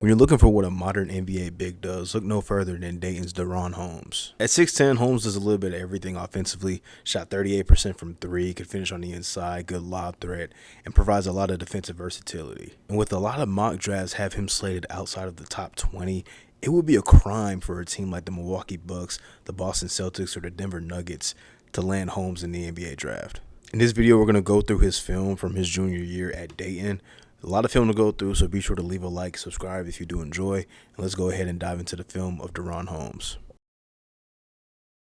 When you're looking for what a modern NBA big does, look no further than Dayton's DaRon Holmes. At 6'10", Holmes does a little bit of everything offensively, shot 38% from three, could finish on the inside, good lob threat, and provides a lot of defensive versatility. And with a lot of mock drafts have him slated outside of the top 20, it would be a crime for a team like the Milwaukee Bucks, the Boston Celtics, or the Denver Nuggets to land Holmes in the NBA draft. In this video, we're going to go through his film from his junior year at Dayton. A lot of film to go through, so be sure to leave a like, subscribe if you do enjoy, and let's go ahead and dive into the film of DaRon Holmes.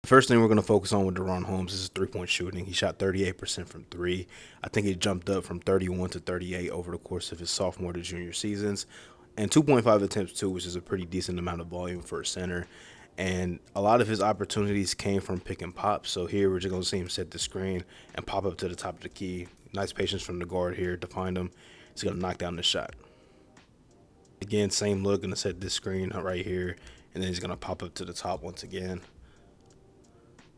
The first thing we're going to focus on with DaRon Holmes is his three-point shooting. He shot 38% from three. I think he jumped up from 31 to 38 over the course of his sophomore to junior seasons, and 2.5 attempts too, which is a pretty decent amount of volume for a center. And a lot of his opportunities came from pick and pop. So here we're just going to see him set the screen and pop up to the top of the key. Nice patience from the guard here to find him. He's going to knock down the shot. Again, same look, going to set this screen right here, and then he's going to pop up to the top once again.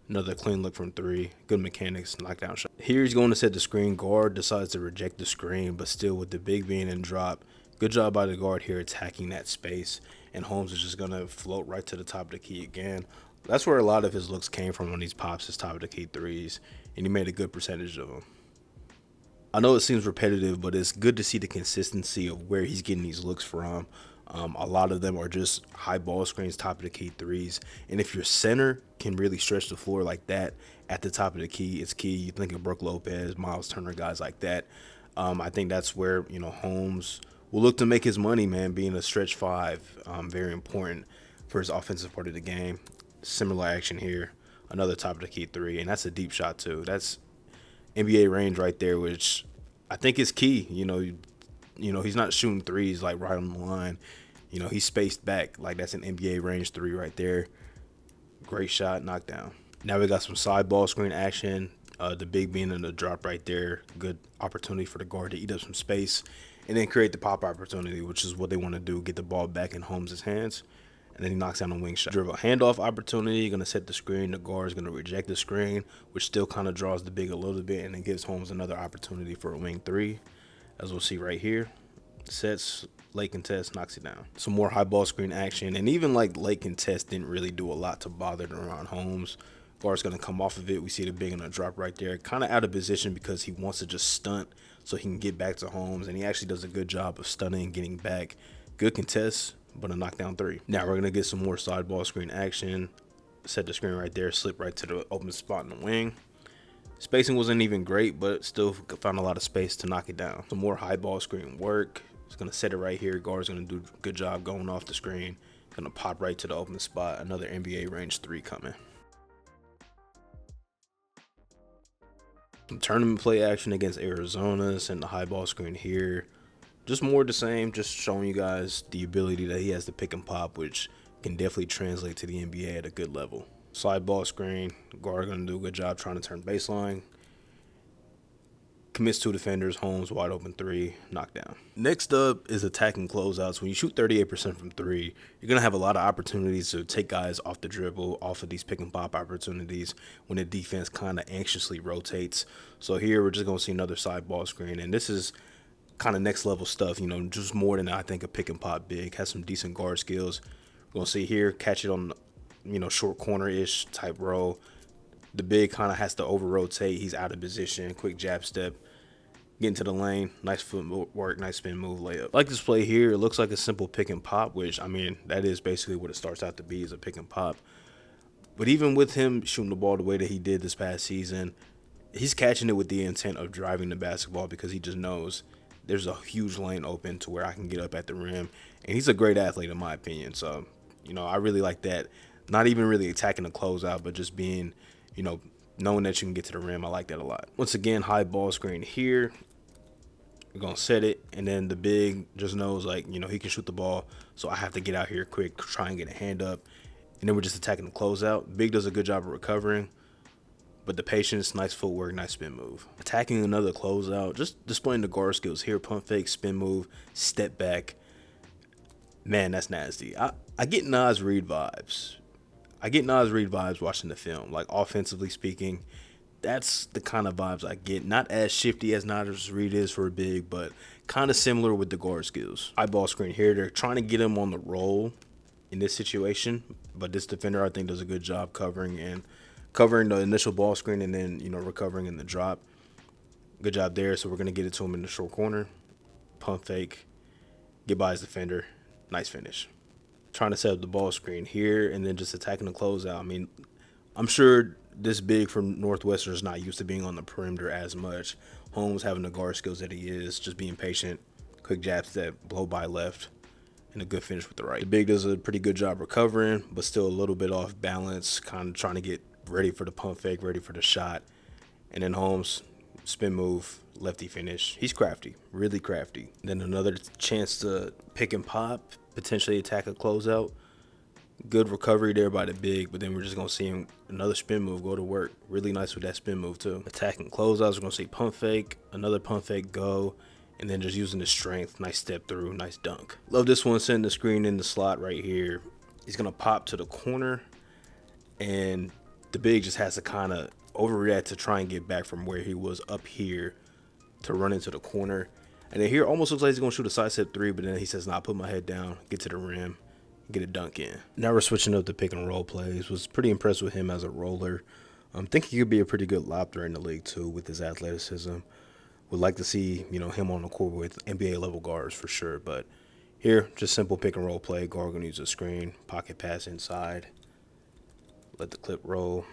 Another clean look from three. Good mechanics, knockdown shot. Here he's going to set the screen. Guard decides to reject the screen, but still with the big being in drop. Good job by the guard here attacking that space, and Holmes is just going to float right to the top of the key again. That's where a lot of his looks came from on these pops, his top of the key threes, and he made a good percentage of them. I know it seems repetitive, but it's good to see the consistency of where he's getting these looks from. A lot of them are just high ball screens, top of the key threes. And if your center can really stretch the floor like that at the top of the key, it's key. You think of Brook Lopez, Miles Turner, guys like that. I think that's where, Holmes will look to make his money, man, being a stretch five. Very important for his offensive part of the game. Similar action here. Another top of the key three, and that's a deep shot too. That's NBA range right there, which I think is key. He's not shooting threes like right on the line. He's spaced back. Like, that's an NBA range three right there. Great shot, knockdown. Now we got some side ball screen action. The big being in the drop right there. Good opportunity for the guard to eat up some space and then create the pop opportunity, which is what they want to do, get the ball back in Holmes' hands. And then he knocks down a wing shot. Dribble handoff opportunity, going to set the screen. The guard is going to reject the screen, which still kind of draws the big a little bit, and then gives Holmes another opportunity for a wing three, as we'll see right here. Sets, late contest, knocks it down. Some more high ball screen action, and even like late contest didn't really do a lot to bother DaRon Holmes. Guard's going to come off of it. We see the big on the drop right there. Kind of out of position because he wants to just stunt so he can get back to Holmes, and he actually does a good job of stunting and getting back. Good contest, but a knockdown three. Now we're going to get some more side ball screen action. Set the screen right there, slip right to the open spot in the wing. Spacing wasn't even great, but still found a lot of space to knock it down. Some more high ball screen work. It's going to set it right here. Guard's going to do a good job going off the screen. Going to pop right to the open spot. Another NBA range three coming. Some tournament play action against Arizona. Send the high ball screen here. Just more of the same, just showing you guys the ability that he has to pick and pop, which can definitely translate to the NBA at a good level. Slide ball screen, guard going to do a good job trying to turn baseline. Commits two defenders, Holmes wide open three, knockdown. Next up is attacking closeouts. When you shoot 38% from three, you're going to have a lot of opportunities to take guys off the dribble, off of these pick and pop opportunities when the defense kind of anxiously rotates. So here we're just going to see another side ball screen, and this is kind of next level stuff, just more than I think a pick and pop big. Has some decent guard skills. We're gonna see here, catch it on, short corner-ish type roll. The big kind of has to over rotate. He's out of position. Quick jab step, get into the lane. Nice footwork, nice spin move layup. Like this play here, it looks like a simple pick and pop, which that is basically what it starts out to be, is a pick and pop. But even with him shooting the ball the way that he did this past season, he's catching it with the intent of driving the basketball because he just knows there's a huge lane open to where I can get up at the rim. And he's a great athlete in my opinion. So, I really like that. Not even really attacking the closeout, but just being, knowing that you can get to the rim. I like that a lot. Once again, high ball screen here. We're going to set it. And then the big just knows, he can shoot the ball. So I have to get out here quick, try and get a hand up. And then we're just attacking the closeout. Big does a good job of recovering. But the patience, nice footwork, nice spin move. Attacking another closeout, just displaying the guard skills here. Pump fake, spin move, step back. Man, that's nasty. I get Nas Reed vibes. Watching the film. Like, offensively speaking, That's the kind of vibes I get. Not as shifty as Naz Reid is for a big, but kind of similar with the guard skills. Eyeball screen here. They're trying to get him on the roll in this situation, but this defender I think does a good job covering the initial ball screen and then recovering in the drop. Good job there. So we're gonna get it to him in the short corner. Pump fake. Get by his defender. Nice finish. Trying to set up the ball screen here and then just attacking the closeout. I mean, I'm sure this big from Northwestern is not used to being on the perimeter as much. Holmes having the guard skills that he is, just being patient, quick jabs that blow by left, and a good finish with the right. The big does a pretty good job recovering, but still a little bit off balance, kind of trying to get ready for the pump fake, ready for the shot. And then Holmes, spin move, lefty finish. He's crafty, really crafty. Then another chance to pick and pop, potentially attack a closeout. Good recovery there by the big, but then we're just going to see him another spin move go to work. Really nice with that spin move too. Attacking closeouts, we're going to see pump fake, another pump fake go, and then just using his strength. Nice step through, nice dunk. Love this one, sending the screen in the slot right here. He's going to pop to the corner, and the big just has to kind of overreact to try and get back from where he was up here to run into the corner. And then here almost looks like he's going to shoot a side step three, but then he says, nah, put my head down, get to the rim, get a dunk in. Now we're switching up the pick and roll plays. Was pretty impressed with him as a roller. Think he could be a pretty good lob threat in the league too with his athleticism. Would like to see him on the court with NBA level guards for sure. But here, just simple pick and roll play. Guard gonna use a screen, pocket pass inside, let the clip roll.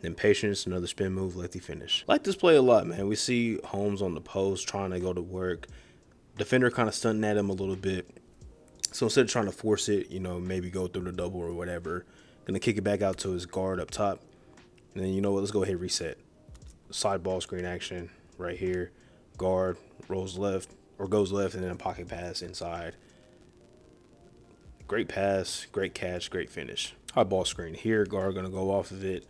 Then patience, another spin move, lefty finish. Like this play a lot, man. We see Holmes on the post trying to go to work. Defender kind of stunting at him a little bit. So instead of trying to force it, maybe go through the double or whatever, gonna kick it back out to his guard up top. And then let's go ahead, reset. Side ball screen action right here. Guard rolls left or goes left and then a pocket pass inside. Great pass, great catch, great finish. High ball screen here. Guard gonna go off of it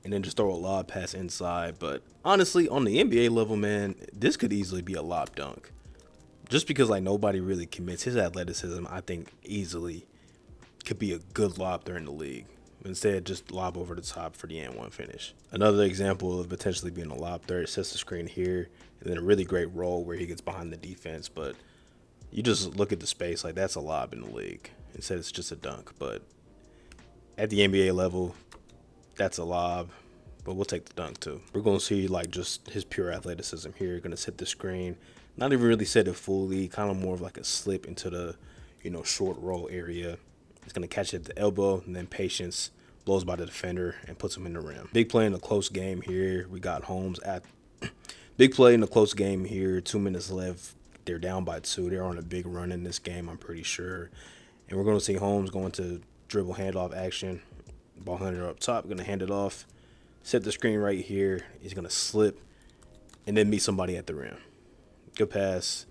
and then just throw a lob pass inside. But honestly, on the NBA level, man, this could easily be a lob dunk. Just because nobody really commits. His athleticism, I think, easily could be a good lob threat in the league. Instead, just lob over the top for the and one finish. Another example of potentially being a lob threat, sets the screen here, and then a really great roll where he gets behind the defense. But you just look at the space, that's a lob in the league. Instead, it's just a dunk. But at the NBA level, that's a lob. But we'll take the dunk too. We're going to see just his pure athleticism here. Going to set the screen. Not even really set it fully, kind of more of a slip into the, short roll area. He's going to catch it at the elbow and then patience, blows by the defender and puts him in the rim. Big play in a close game here. We got Holmes at big play in a close game here. 2 minutes left. They're down by 2. They're on a big run in this game, I'm pretty sure. And we're going to see Holmes going to dribble handoff action. Ball handler up top, going to hand it off. Set the screen right here. He's going to slip and then meet somebody at the rim. Good pass,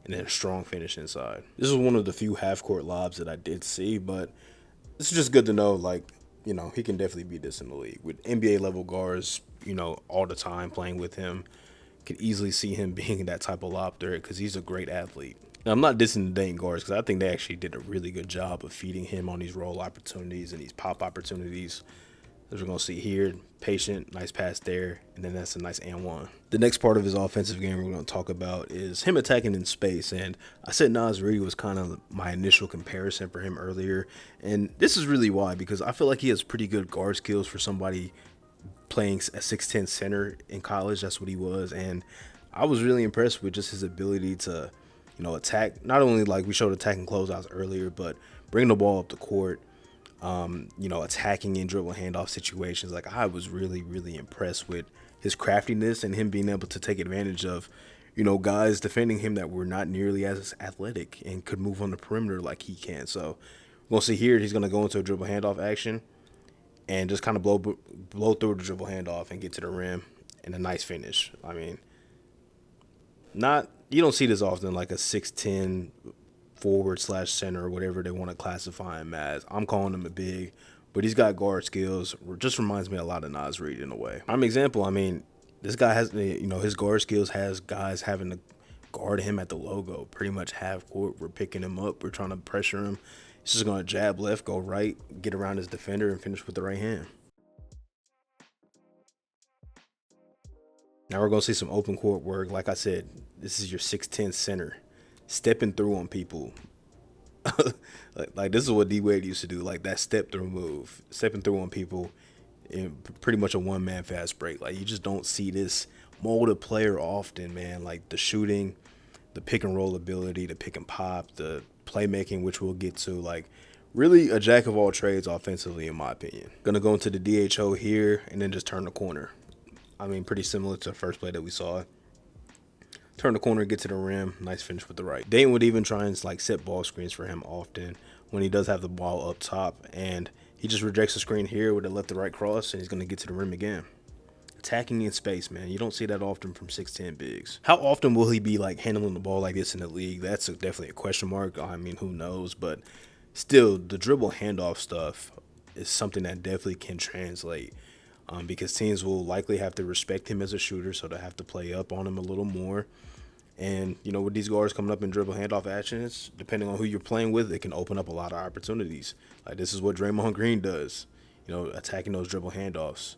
and then a strong finish inside. This is one of the few half-court lobs that I did see, but it's just good to know, he can definitely beat this in the league. With NBA-level guards, all the time playing with him, could easily see him being that type of lob threat because he's a great athlete. Now, I'm not dissing the Dayton guards because I think they actually did a really good job of feeding him on these roll opportunities and these pop opportunities. As we're going to see here, patient, nice pass there, and then that's a nice and one. The next part of his offensive game we're going to talk about is him attacking in space. And I said Naz Reid was kind of my initial comparison for him earlier. And this is really why, because I feel like he has pretty good guard skills for somebody playing a 6'10 center in college. That's what he was. And I was really impressed with just his ability to, attack. Not only we showed attacking closeouts earlier, but bring the ball up the court. Attacking in dribble handoff situations. I was really, really impressed with his craftiness and him being able to take advantage of, guys defending him that were not nearly as athletic and could move on the perimeter like he can. So we'll see here. He's going to go into a dribble handoff action and just kind of blow through the dribble handoff and get to the rim and a nice finish. I mean, you don't see this often, a 6'10" forward/center or whatever they want to classify him as. I'm calling him a big, but he's got guard skills. Just reminds me a lot of Naz Reid in a way. Prime example, this guy has, his guard skills has guys having to guard him at the logo, pretty much half court. We're picking him up. We're trying to pressure him. He's just going to jab left, go right, get around his defender, and finish with the right hand. Now we're going to see some open court work. Like I said, this is your 6'10 center stepping through on people. like this is what D Wade used to do, like that step through move, stepping through on people in pretty much a one man fast break. Like you just don't see this molded player often, man. Like the shooting, the pick and roll ability, the pick and pop, the playmaking, which we'll get to. Like really a jack of all trades offensively, in my opinion. Gonna go into the DHO here and then just turn the corner. I mean, pretty similar to the first play that we saw. Turn the corner, get to the rim, nice finish with the right. Dayton would even try and like set ball screens for him often when he does have the ball up top, and he just rejects the screen here with a left to right cross, and he's gonna get to the rim again. Attacking in space, man. You don't see that often from 6'10 bigs. How often will he be like handling the ball like this in the league? That's definitely a question mark. I mean, who knows? But still, the dribble handoff stuff is something that definitely can translate. Because teams will likely have to respect him as a shooter, so they'll have to play up on him a little more. And, you know, with these guards coming up in dribble handoff actions, depending on who you're playing with, it can open up a lot of opportunities. Like this is what Draymond Green does, you know, attacking those dribble handoffs.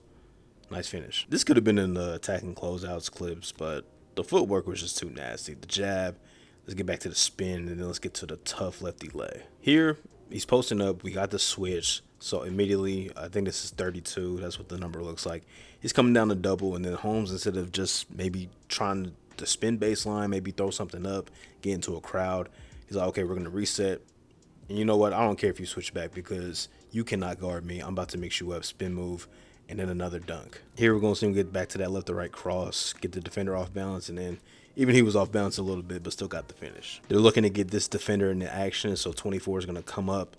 Nice finish. This could have been in the attacking closeouts clips, but the footwork was just too nasty. The jab, let's get back to the spin, and then let's get to the tough lefty lay. Here, he's posting up. We got the switch. So immediately, I think this is 32. That's what the number looks like. He's coming down the double, and then Holmes, instead of just maybe trying to spin baseline, maybe throw something up, get into a crowd, he's like, okay, we're going to reset. And you know what? I don't care if you switch back because you cannot guard me. I'm about to mix you up. Spin move, and then another dunk. Here we're going to see him get back to that left to right cross, get the defender off balance, and then even he was off balance a little bit, but still got the finish. They're looking to get this defender into action, so 24 is going to come up,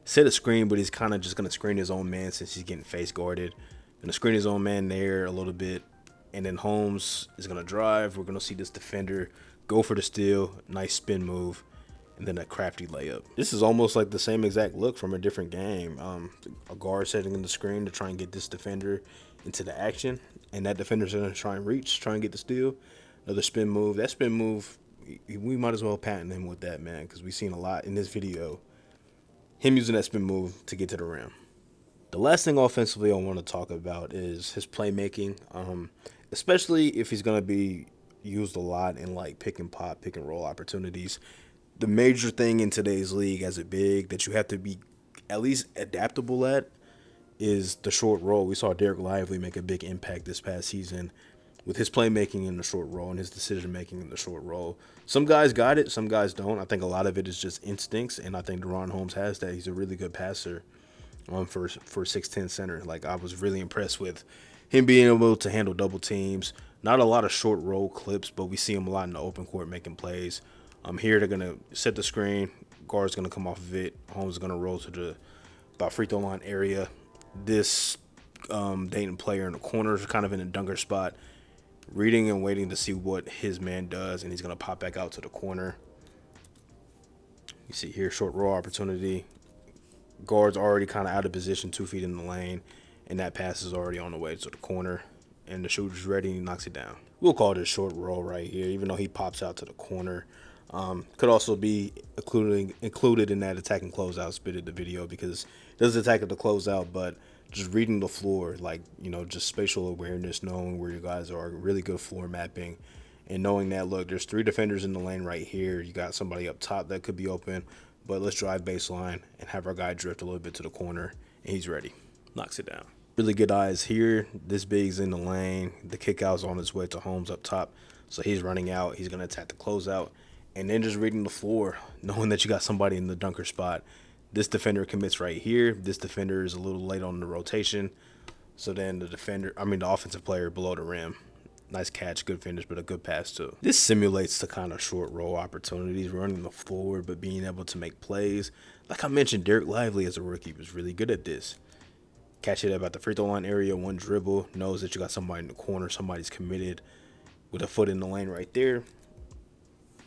set a screen, but he's kind of just going to screen his own man since he's getting face guarded. Going to screen his own man there a little bit, and then Holmes is going to drive. We're going to see this defender go for the steal, nice spin move, and then a crafty layup. This is almost like the same exact look from a different game. A guard setting in the screen to try and get this defender into the action, and that defender's going to try and reach, try and get the steal. Another spin move. That spin move, we might as well patent him with that, man, because we've seen a lot in this video. Him using that spin move to get to the rim. The last thing offensively I want to talk about is his playmaking, especially if he's going to be used a lot in like pick and pop, pick and roll opportunities. The major thing in today's league as a big that you have to be at least adaptable at is the short roll. We saw Derek Lively make a big impact this past season with his playmaking in the short roll and his decision-making in the short roll. Some guys got it, some guys don't. I think a lot of it is just instincts, and I think DaRon Holmes has that. He's a really good passer for 6'10 center. Like, I was really impressed with him being able to handle double teams. Not a lot of short roll clips, but we see him a lot in the open court making plays. Here they're going to set the screen. Guard's going to come off of it. Holmes is going to roll to the about free throw line area. This Dayton player in the corner is kind of in a dunker spot, reading and waiting to see what his man does, and he's going to pop back out to the corner. You see here, short roll opportunity. Guard's already kind of out of position, 2 feet in the lane, and that pass is already on the way to the corner, and the shooter's ready, and he knocks it down. We'll call it a short roll right here, even though he pops out to the corner. Could also be included in that attacking closeout bit of the video because it does attack at the closeout, but just reading the floor, like, you know, just spatial awareness, knowing where your guys are, really good floor mapping, and knowing that, look, there's 3 defenders in the lane right here. You got somebody up top that could be open, but let's drive baseline and have our guy drift a little bit to the corner, and he's ready. Knocks it down. Really good eyes here. This big's in the lane. The kick out's on his way to Holmes up top, so he's running out. He's going to attack the closeout, and then just reading the floor, knowing that you got somebody in the dunker spot. This defender commits right here. This defender is a little late on the rotation. So then the offensive player below the rim. Nice catch, good finish, but a good pass too. This simulates the kind of short roll opportunities, running the floor, but being able to make plays. Like I mentioned, Derek Lively as a rookie was really good at this. Catch it up at the free throw line area, one dribble, knows that you got somebody in the corner, somebody's committed with a foot in the lane right there.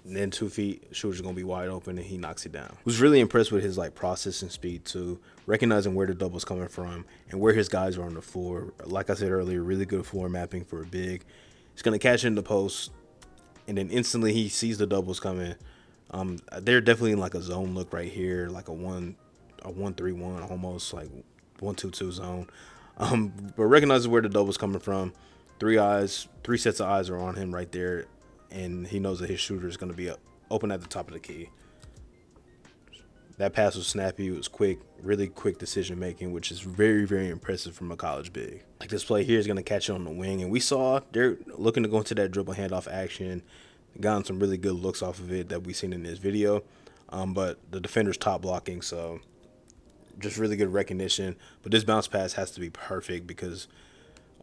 And then 2 feet, shooter's gonna be wide open, and he knocks it down. Was really impressed with his like processing speed too, recognizing where the double's coming from and where his guys are on the floor. Like I said earlier, really good floor mapping for a big. He's gonna catch it in the post, and then instantly he sees the doubles coming. They're definitely in like a zone look right here, like a 1-3-1, almost like 1-2-2 zone. But recognizes where the double's coming from. Three sets of eyes are on him right there, and he knows that his shooter is going to be open at the top of the key. That pass was snappy. It was quick, really quick decision making, which is very, very impressive from a college big. Like, this play here is going to catch it on the wing, and we saw they're looking to go into that dribble handoff action. Gotten some really good looks off of it that we've seen in this video, but the defender's top blocking, so just really good recognition. But this bounce pass has to be perfect because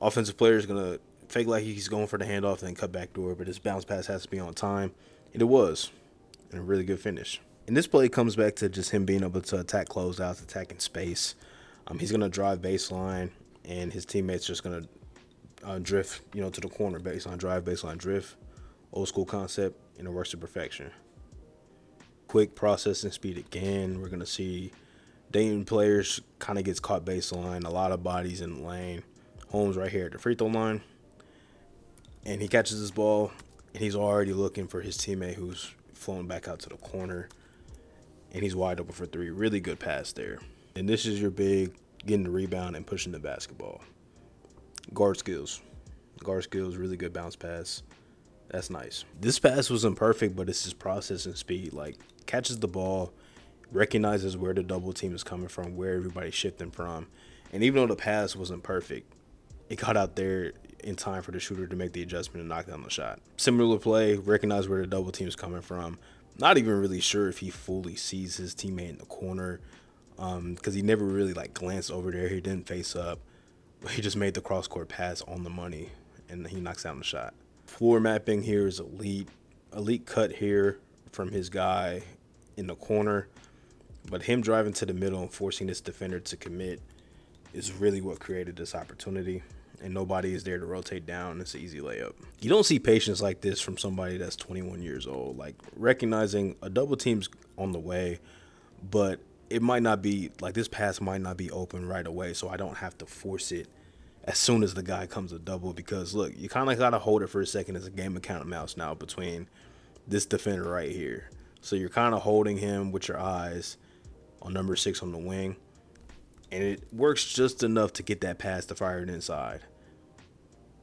offensive player is going to fake like he's going for the handoff and then cut back door, but this bounce pass has to be on time, and it was, and a really good finish. And this play comes back to just him being able to attack closeouts, attacking space. He's going to drive baseline, and his teammates just going to drift, to the corner. Baseline drive, baseline drift. Old school concept, and it works to perfection. Quick processing speed again. We're going to see Dayton players kind of gets caught baseline. A lot of bodies in the lane. Holmes right here at the free throw line. And he catches this ball, and he's already looking for his teammate who's flowing back out to the corner. And he's wide open for three. Really good pass there. And this is your big getting the rebound and pushing the basketball. Guard skills, really good bounce pass. That's nice. This pass wasn't perfect, but it's his processing speed. Like, catches the ball, recognizes where the double team is coming from, where everybody's shifting from. And even though the pass wasn't perfect, it got out there in time for the shooter to make the adjustment and knock down the shot. Similar play, recognize where the double team is coming from. Not even really sure if he fully sees his teammate in the corner, because he never really glanced over there. He didn't face up, but he just made the cross court pass on the money, and he knocks down the shot. Floor mapping here is elite cut here from his guy in the corner, but him driving to the middle and forcing this defender to commit is really what created this opportunity, and nobody is there to rotate down. It's an easy layup. You don't see patience like this from somebody that's 21 years old, recognizing a double team's on the way, but it might not be, this pass might not be open right away, so I don't have to force it as soon as the guy comes a double, because look, you kind of got to hold it for a second. It's a game of cat and mouse now between this defender right here. So you're kind of holding him with your eyes on number 6 on the wing, and it works just enough to get that pass to fire it inside.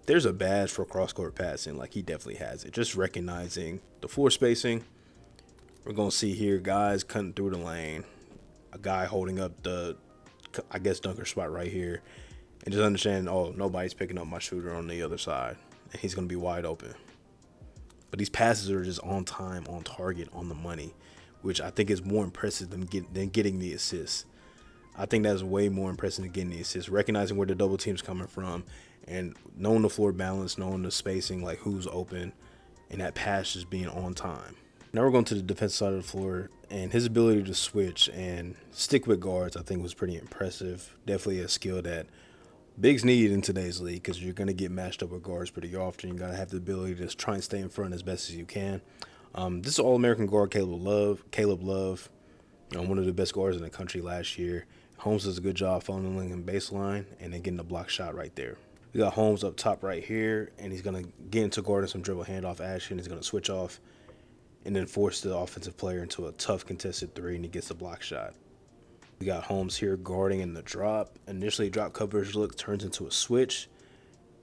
There's a badge for cross-court passing. He definitely has it. Just recognizing the floor spacing. We're going to see here guys cutting through the lane. A guy holding up the, dunker spot right here. And just understand, nobody's picking up my shooter on the other side. And he's going to be wide open. But these passes are just on time, on target, on the money, which I think is more impressive than getting the assist. I think that's way more impressive than getting the assist. Recognizing where the double team's coming from and knowing the floor balance, knowing the spacing, who's open, and that pass just being on time. Now we're going to the defensive side of the floor, and his ability to switch and stick with guards I think was pretty impressive. Definitely a skill that bigs need in today's league, because you're going to get matched up with guards pretty often. You got to have the ability to just try and stay in front as best as you can. This is All-American guard Caleb Love, one of the best guards in the country last year. Holmes does a good job funneling him baseline and then getting the block shot right there. We got Holmes up top right here, and he's going to get into guarding some dribble handoff action. He's going to switch off and then force the offensive player into a tough contested three, and he gets the block shot. We got Holmes here guarding in the drop. Initially, drop coverage look turns into a switch.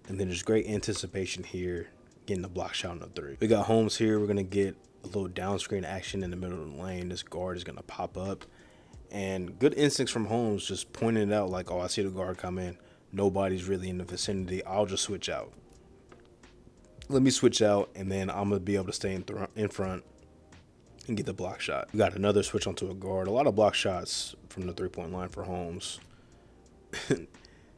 And then there's great anticipation here, getting the block shot on the three. We got Holmes here. We're going to get a little down screen action in the middle of the lane. This guard is going to pop up. And good instincts from Holmes, just pointing it out I see the guard come in. Nobody's really in the vicinity. I'll just switch out. Let me switch out, and then I'm going to be able to stay in front and get the block shot. We got another switch onto a guard. A lot of block shots from the three-point line for Holmes.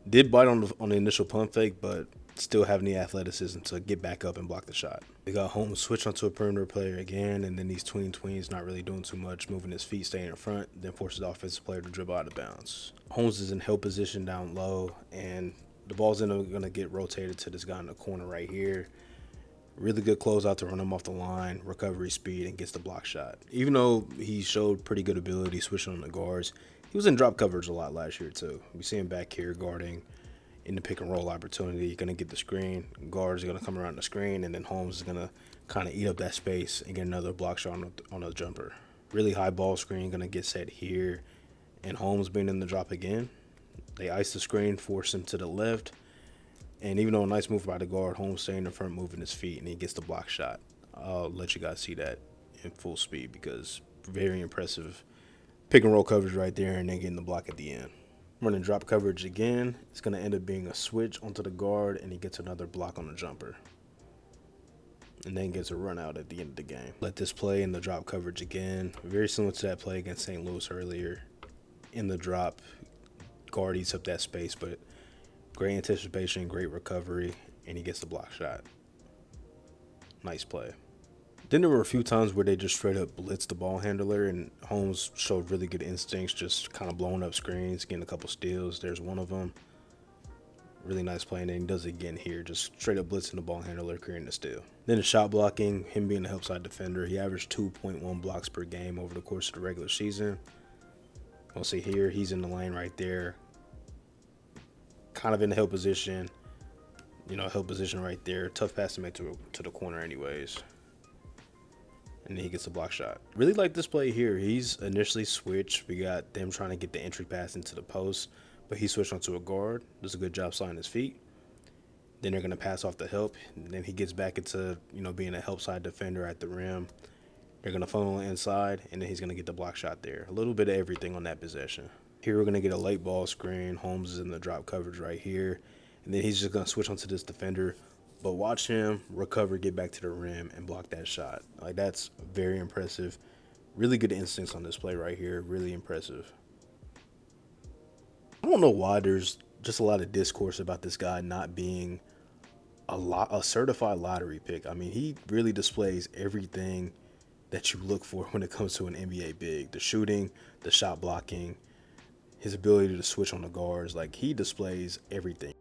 Did bite on the initial pump fake, but still having the athleticism to get back up and block the shot. We got Holmes switch onto a perimeter player again, and then these tweens not really doing too much, moving his feet, staying in front, then forces the offensive player to dribble out of bounds. Holmes is in help position down low, and the ball's going to get rotated to this guy in the corner right here. Really good closeout to run him off the line, recovery speed, and gets the block shot. Even though he showed pretty good ability switching on the guards, he was in drop coverage a lot last year too. We see him back here guarding in the pick and roll opportunity. You're going to get the screen. Guards are going to come around the screen, and then Holmes is going to kind of eat up that space and get another block shot on a jumper. Really high ball screen going to get set here, and Holmes being in the drop again. They ice the screen, force him to the left, And even though a nice move by the guard, Holmes staying in front, moving his feet, and he gets the block shot. I'll let you guys see that in full speed because very impressive pick and roll coverage right there, and then getting the block at the end. Running drop coverage again. It's going to end up being a switch onto the guard, and he gets another block on the jumper. And then gets a run out at the end of the game. Let this play in the drop coverage again. Very similar to that play against St. Louis earlier. In the drop, guard eats up that space, but great anticipation, great recovery, and he gets the block shot. Nice play. Then there were a few times where they just straight up blitzed the ball handler, and Holmes showed really good instincts, just kind of blowing up screens, getting a couple steals. There's one of them. Really nice play, and then he does it again here, just straight up blitzing the ball handler, creating a steal. Then the shot blocking, him being a helpside defender, he averaged 2.1 blocks per game over the course of the regular season. We'll see here, he's in the lane right there, kind of in the help position, help position right there. Tough pass to make to the corner anyways. And then he gets a block shot. Really like this play here. He's initially switched. We got them trying to get the entry pass into the post, but he switched onto a guard. Does a good job sliding his feet. Then they're going to pass off the help. And then he gets back into, being a help side defender at the rim. They're going to funnel inside, and then he's going to get the block shot there. A little bit of everything on that possession. Here we're going to get a late ball screen. Holmes is in the drop coverage right here. And then he's just going to switch onto this defender. But watch him recover, get back to the rim, and block that shot. Like, that's very impressive. Really good instincts on this play right here. Really impressive. I don't know why there's just a lot of discourse about this guy not being a certified lottery pick. I mean, he really displays everything that you look for when it comes to an NBA big. The shooting, the shot blocking, his ability to switch on the guards. Like, he displays everything.